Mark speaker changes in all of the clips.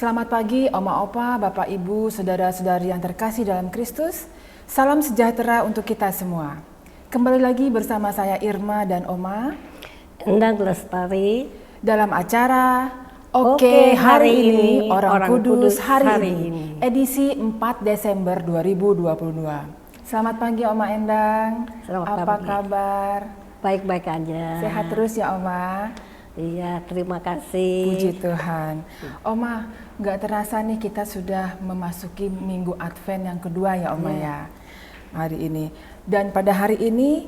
Speaker 1: Selamat pagi Oma Opa, Bapak Ibu, Saudara-saudari yang terkasih dalam Kristus. Salam sejahtera untuk kita semua. Kembali lagi bersama saya Irma dan Oma
Speaker 2: Endang Lestari
Speaker 1: dalam acara Oke Hari Ini Orang Kudus Hari Ini, edisi 4 Desember 2022. Selamat pagi Oma Endang. Apa kabar?
Speaker 2: Baik-baik aja.
Speaker 1: Sehat terus ya Oma?
Speaker 2: Iya, terima kasih.
Speaker 1: Puji Tuhan. Oma, nggak terasa nih kita sudah memasuki minggu Advent yang kedua ya Oma ya hari ini. Dan pada hari ini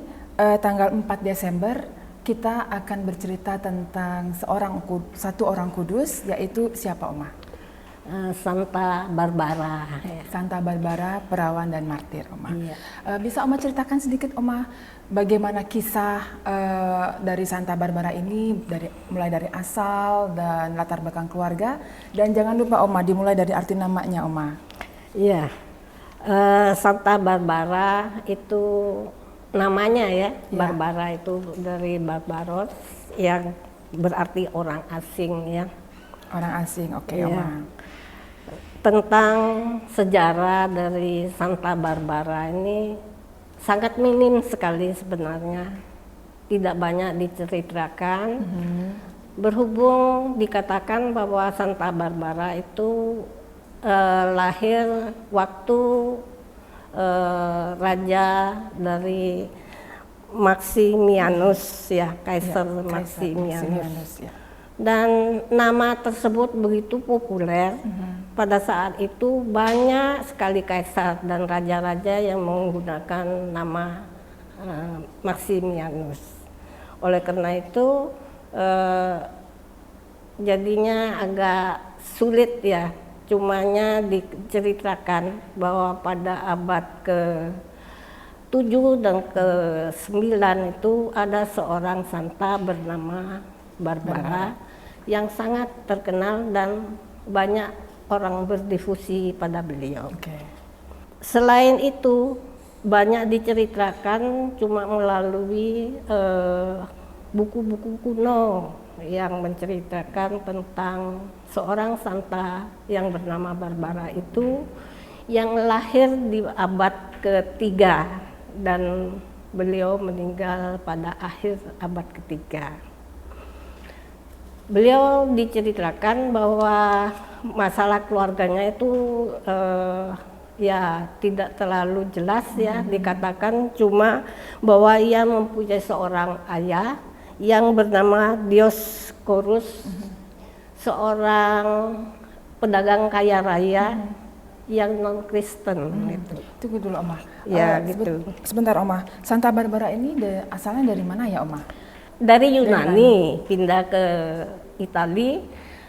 Speaker 1: tanggal 4 Desember kita akan bercerita tentang satu orang kudus, yaitu siapa Oma?
Speaker 2: Santa Barbara.
Speaker 1: Santa Barbara, perawan dan martir Oma.
Speaker 2: Iya.
Speaker 1: Bisa Oma ceritakan sedikit Oma bagaimana kisah dari Santa Barbara ini mulai dari asal dan latar belakang keluarga, dan jangan lupa Oma dimulai dari arti namanya Oma.
Speaker 2: Iya. Santa Barbara itu namanya ya. Barbara itu dari Barbaros yang berarti orang asing ya.
Speaker 1: Orang asing, oke
Speaker 2: Iya.
Speaker 1: Oma.
Speaker 2: Tentang sejarah dari Santa Barbara ini sangat minim sekali sebenarnya, tidak banyak diceritakan. Berhubung dikatakan bahwa Santa Barbara itu lahir waktu raja dari Maximianus ya, Kaisar Maximianus.
Speaker 1: Ya.
Speaker 2: Dan nama tersebut begitu populer. Pada saat itu banyak sekali kaisar dan raja-raja yang menggunakan nama Maximianus. Oleh karena itu jadinya agak sulit ya. Cumanya diceritakan bahwa pada abad ke-7 dan ke-9 itu ada seorang santa bernama Barbara yang sangat terkenal dan banyak orang berdifusi pada beliau. Selain itu banyak diceritakan cuma melalui buku-buku kuno yang menceritakan tentang seorang santa yang bernama Barbara itu yang lahir di abad ke-3 dan beliau meninggal pada akhir abad ke-3. Beliau diceritakan bahwa masalah keluarganya itu ya tidak terlalu jelas ya, dikatakan cuma bahwa ia mempunyai seorang ayah yang bernama Dioscorus, seorang pedagang kaya raya yang non-Kristen.
Speaker 1: Tunggu dulu Oma.
Speaker 2: Ya gitu.
Speaker 1: Sebentar Oma, Santa Barbara ini asalnya dari mana ya Oma?
Speaker 2: Dari Yunani pindah ke Italia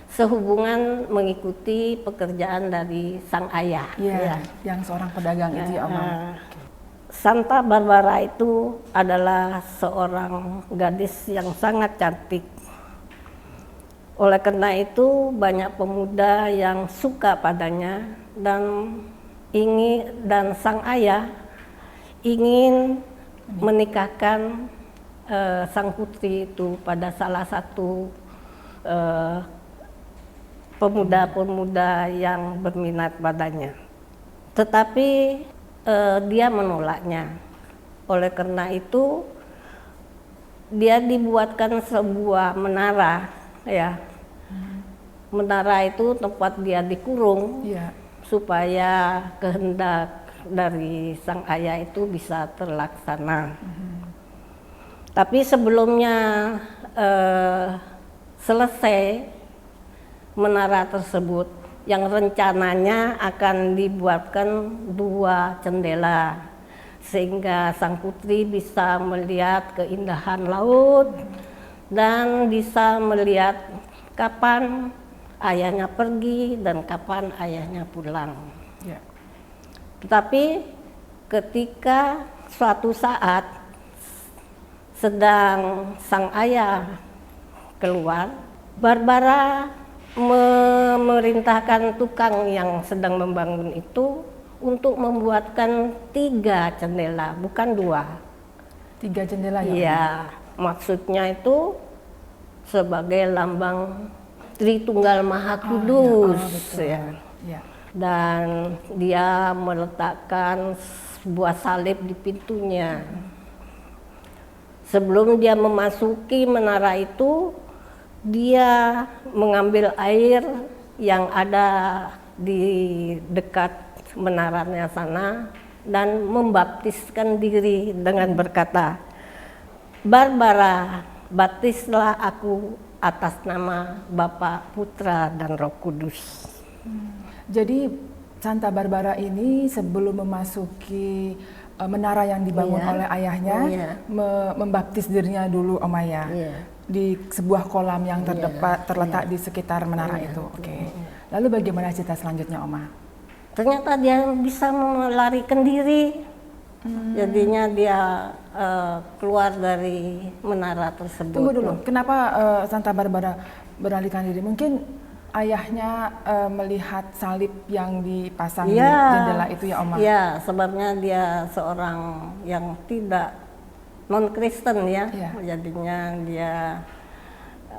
Speaker 2: sehubungan mengikuti pekerjaan dari sang ayah.
Speaker 1: Ya. Yang seorang pedagang itu ya Oma.
Speaker 2: Santa Barbara itu adalah seorang gadis yang sangat cantik. Oleh karena itu banyak pemuda yang suka padanya dan sang ayah ingin menikahkan sang putri itu pada salah satu pemuda-pemuda yang berminat padanya. Tetapi dia menolaknya. Oleh karena itu dia dibuatkan sebuah menara ya. Menara itu tempat dia dikurung supaya kehendak dari sang ayah itu bisa terlaksana. Tapi sebelumnya selesai menara tersebut, yang rencananya akan dibuatkan 2 jendela sehingga sang putri bisa melihat keindahan laut dan bisa melihat kapan ayahnya pergi dan kapan ayahnya pulang. Tetapi ketika suatu saat sedang sang ayah keluar, Barbara memerintahkan tukang yang sedang membangun itu untuk membuatkan 3 jendela, bukan 2.
Speaker 1: 3 jendela ya?
Speaker 2: Iya, maksudnya itu sebagai lambang Tritunggal Maha Kudus,
Speaker 1: betul.
Speaker 2: ya.
Speaker 1: Ya.
Speaker 2: Dan dia meletakkan sebuah salib di pintunya. Sebelum dia memasuki menara itu, dia mengambil air yang ada di dekat menaranya sana dan membaptiskan diri dengan berkata, "Barbara, baptislah aku atas nama Bapa, Putra, dan Roh Kudus."
Speaker 1: Jadi Santa Barbara ini sebelum memasuki menara yang dibangun oleh ayahnya, membaptis dirinya dulu, Omaya, di sebuah kolam yang terletak di sekitar menara itu. Oke. Lalu bagaimana cerita selanjutnya, Oma?
Speaker 2: Ternyata dia bisa melarikan diri. Jadinya dia keluar dari menara tersebut.
Speaker 1: Tunggu dulu, kenapa Santa Barbara beralihkan diri? Mungkin ayahnya melihat salib yang dipasang di jendela itu ya, Oma?
Speaker 2: Iya, sebabnya dia seorang yang tidak non-Kristen ya. Jadinya dia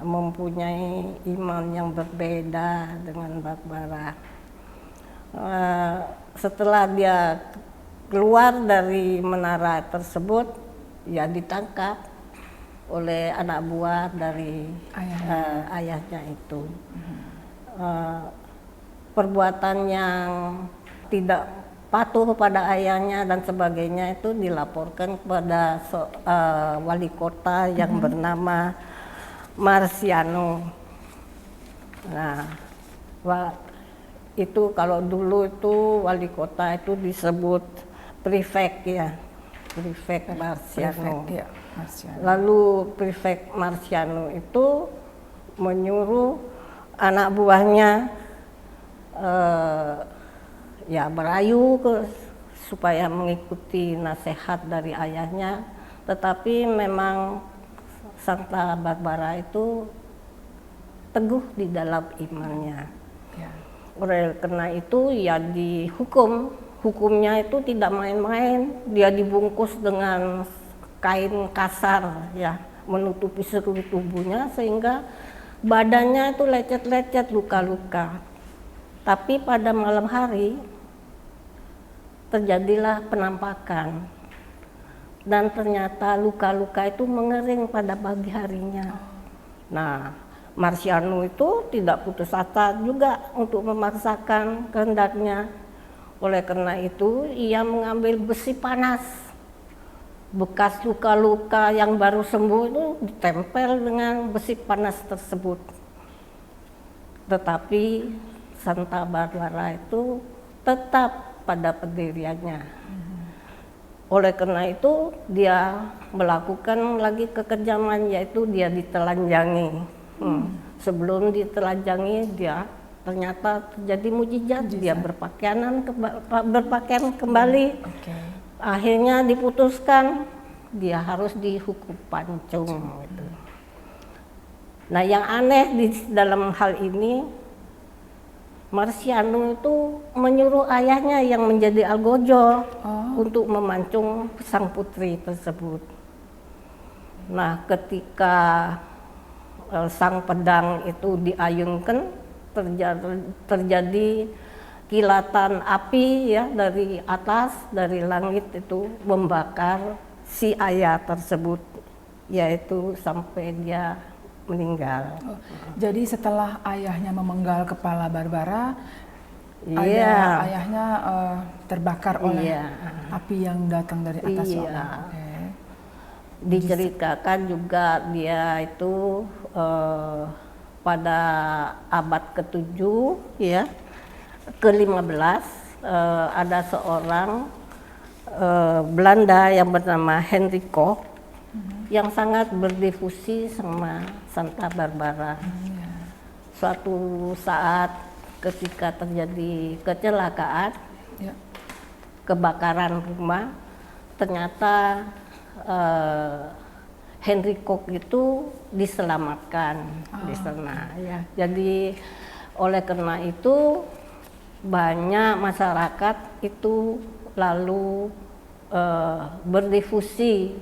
Speaker 2: mempunyai iman yang berbeda dengan Barbara. Setelah dia keluar dari menara tersebut, ya ditangkap oleh anak buah dari ayahnya itu. Perbuatan yang tidak patuh pada ayahnya dan sebagainya itu dilaporkan kepada wali kota yang bernama Marciano. Nah, itu kalau dulu itu wali kota itu disebut prefek ya, prefek Marciano. Lalu prefek Marciano itu menyuruh anak buahnya ya merayu supaya mengikuti nasihat dari ayahnya, tetapi memang Santa Barbara itu teguh di dalam imannya. Oleh karena itu ya dihukum, hukumnya itu tidak main-main. Dia dibungkus dengan kain kasar ya, menutupi seluruh tubuhnya sehingga badannya itu lecet-lecet, luka-luka. Tapi pada malam hari terjadilah penampakan dan ternyata luka-luka itu mengering pada pagi harinya. Nah, Marciano itu tidak putus asa juga untuk memaksakan kehendaknya. Oleh karena itu ia mengambil besi panas. Bekas luka-luka yang baru sembuh itu ditempel dengan besi panas tersebut. Tetapi Santa Barbara itu tetap pada pendiriannya. Oleh karena itu dia melakukan lagi kekejaman, yaitu dia ditelanjangi. Sebelum ditelanjangi dia ternyata terjadi mujizat. Dia berpakaian kembali. Akhirnya diputuskan dia harus dihukum pancung. Gitu. Nah, yang aneh di dalam hal ini, Marciano itu menyuruh ayahnya yang menjadi algojo untuk memancung sang putri tersebut. Nah, ketika sang pedang itu diayunkan, terjadi kilatan api ya dari atas, dari langit itu membakar si ayah tersebut, yaitu sampai dia meninggal.
Speaker 1: Jadi setelah ayahnya memenggal kepala Barbara, ayahnya terbakar oleh api yang datang dari atas.
Speaker 2: Diceritakan juga dia itu pada abad ke-7 ya, ke-15 ada seorang Belanda yang bernama Henry Koch yang sangat berdevosi sama Santa Barbara. Suatu saat ketika terjadi kecelakaan, kebakaran rumah, ternyata Henry Koch itu diselamatkan di sana ya. Jadi oleh karena itu banyak masyarakat itu lalu berdifusi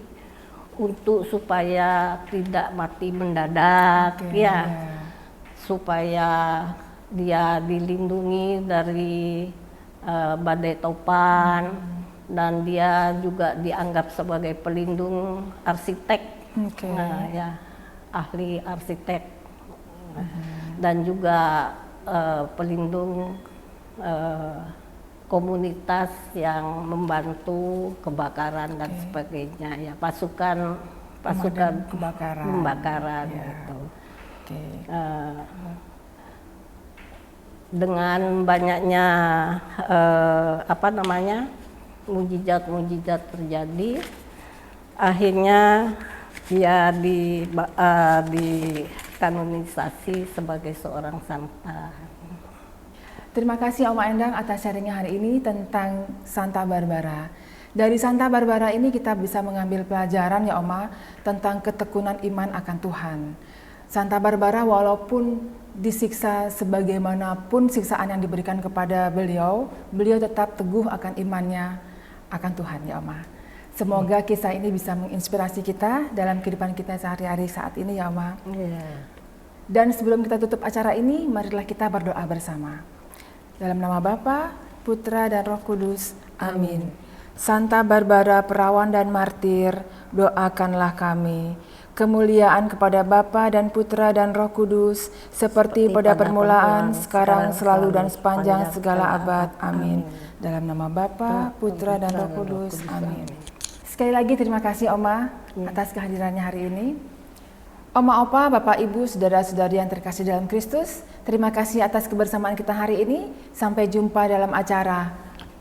Speaker 2: untuk supaya tidak mati mendadak supaya dia dilindungi dari badai topan, dan dia juga dianggap sebagai pelindung arsitek. Nah, ya, ahli arsitek, dan juga pelindung komunitas yang membantu kebakaran dan sebagainya, ya, pasukan pembakaran
Speaker 1: ya.
Speaker 2: gitu. Dengan banyaknya mujizat-mujizat terjadi, akhirnya dia dikanonisasi sebagai seorang santa.
Speaker 1: Terima kasih Oma Endang atas sharingnya hari ini tentang Santa Barbara. Dari Santa Barbara ini kita bisa mengambil pelajaran ya Oma tentang ketekunan iman akan Tuhan. Santa Barbara walaupun disiksa sebagaimanapun siksaan yang diberikan kepada beliau tetap teguh akan imannya akan Tuhan ya Oma. Semoga kisah ini bisa menginspirasi kita dalam kehidupan kita sehari-hari saat ini ya Oma. Dan sebelum kita tutup acara ini, marilah kita berdoa bersama. Dalam nama Bapa, Putra dan Roh Kudus. Amin. Santa Barbara perawan dan martir, doakanlah kami. Kemuliaan kepada Bapa dan Putra dan Roh Kudus, seperti pada permulaan, sekarang, selalu dan sepanjang segala abad. Amin. Dalam nama Bapa, Putra dan Roh Kudus. Amin. Sekali lagi terima kasih Oma atas kehadirannya hari ini. Oma, Opa, Bapak, Ibu, saudara-saudari yang terkasih dalam Kristus, terima kasih atas kebersamaan kita hari ini. Sampai jumpa dalam acara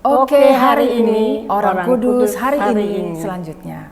Speaker 1: Oke hari ini, Orang Kudus hari ini selanjutnya.